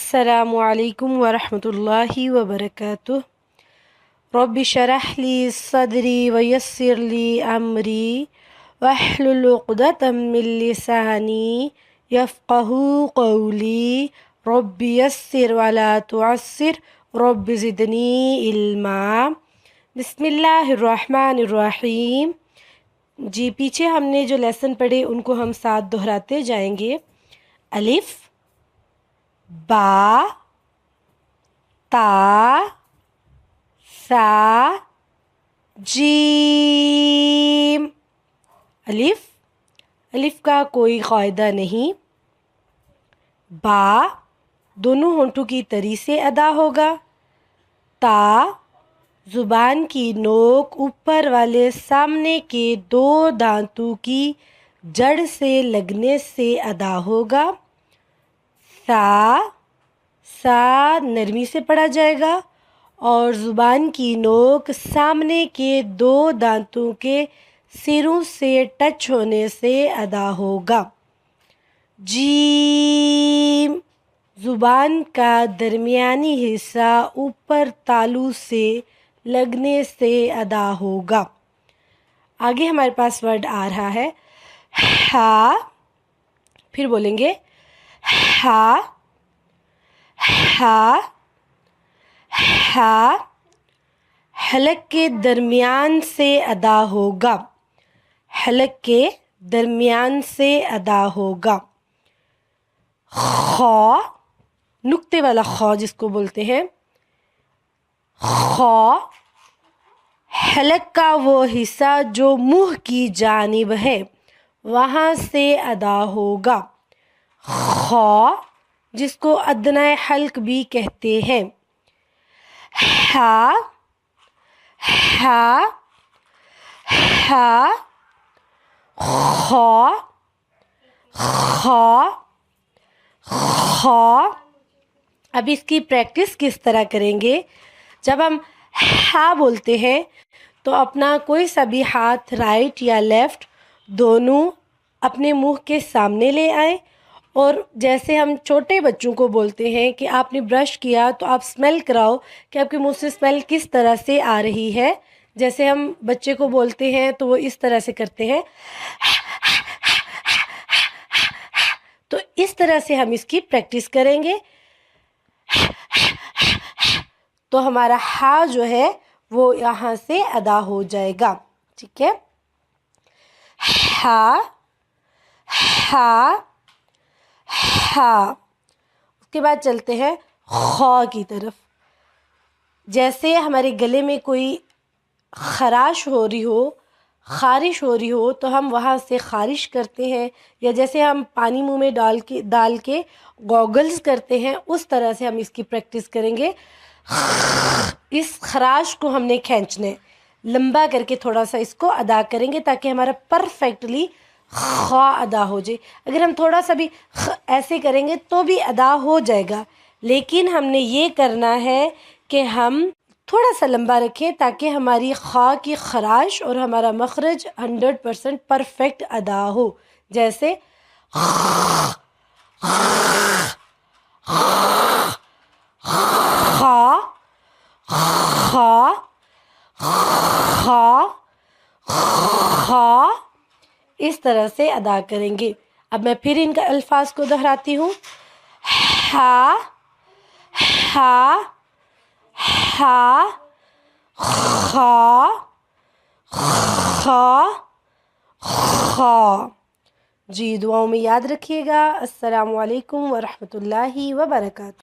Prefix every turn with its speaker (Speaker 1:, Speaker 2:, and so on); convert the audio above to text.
Speaker 1: السلام علیکم ورحمۃ اللہ وبرکاتہ۔ رب اشرح لی صدری ویسر لی امری واحلل عقدۃ من لسانی یفقہوا قولی رب یسر ولا تعسر رب زدنی علما۔ بسم اللہ الرحمن الرحیم۔ جی پیچھے ہم نے جو لیسن پڑھے ان کو ہم ساتھ دہراتے جائیں گے۔ الف، با، تا، سا، جیم۔ الف کا کوئی قاعدہ نہیں۔ با دونوں ہونٹوں کی تری سے ادا ہوگا۔ تا زبان کی نوک اوپر والے سامنے کے دو دانتوں کی جڑ سے لگنے سے ادا ہوگا۔ سا نرمی سے پڑھا جائے گا اور زبان کی نوک سامنے کے دو دانتوں کے سروں سے ٹچ ہونے سے ادا ہوگا۔ جیم زبان کا درمیانی حصہ اوپر تالو سے لگنے سے ادا ہوگا۔ آگے ہمارے پاس ورڈ آ رہا ہے ہا، پھر بولیں گے ہا، ہا، ہا، حلق کے درمیان سے ادا ہوگا۔ حلق کے درمیان سے ادا ہوگا۔ خا نقطے والا خا جس کو بولتے ہیں۔ خا حلق کا وہ حصہ جو منہ کی جانب ہے وہاں سے ادا ہوگا۔ خا جس کو ادنیٰ حلق بھی کہتے ہیں۔ ہا، ہا، ہا، خا، خا، خا۔ اب اس کی پریکٹس کس طرح کریں گے؟ جب ہم ہا بولتے ہیں تو اپنا کوئی سا بھی ہاتھ رائٹ یا لیفٹ دونوں اپنے منہ کے سامنے لے آئیں، اور جیسے ہم چھوٹے بچوں کو بولتے ہیں کہ آپ نے برش کیا تو آپ اسمیل کراؤ کہ آپ کے منہ سے اسمیل کس طرح سے آ رہی ہے، جیسے ہم بچے کو بولتے ہیں تو وہ اس طرح سے کرتے ہیں، تو اس طرح سے ہم اس کی پریکٹس کریں گے تو ہمارا ہا جو ہے وہ یہاں سے ادا ہو جائے گا۔ ٹھیک ہے، ہا، ہا، ہا۔ اس کے بعد چلتے ہیں خا کی طرف۔ جیسے ہمارے گلے میں کوئی خراش ہو رہی ہو، خارش ہو رہی ہو تو ہم وہاں سے خارش کرتے ہیں، یا جیسے ہم پانی منہ میں ڈال کے گوگلز کرتے ہیں اس طرح سے ہم اس کی پریکٹس کریں گے۔ اس خراش کو ہم نے کھینچنا ہے، لمبا کر کے تھوڑا سا اس کو ادا کریں گے تاکہ ہمارا پرفیکٹلی خا ادا ہو جائے۔ اگر ہم تھوڑا سا بھی ایسے کریں گے تو بھی ادا ہو جائے گا، لیکن ہم نے یہ کرنا ہے کہ ہم تھوڑا سا لمبا رکھیں تاکہ ہماری خا کی خراش اور ہمارا مخرج 100% پرفیکٹ ادا ہو۔ جیسے خا، خا، خا، خا، اس طرح سے ادا کریں گے۔ اب میں پھر ان کا الفاظ کو دہراتی ہوں۔ ہا، ہا، ہا، خا، خا، خا۔ جی دعاؤں میں یاد رکھیے گا۔ السلام علیکم ورحمۃ اللہ وبرکاتہ۔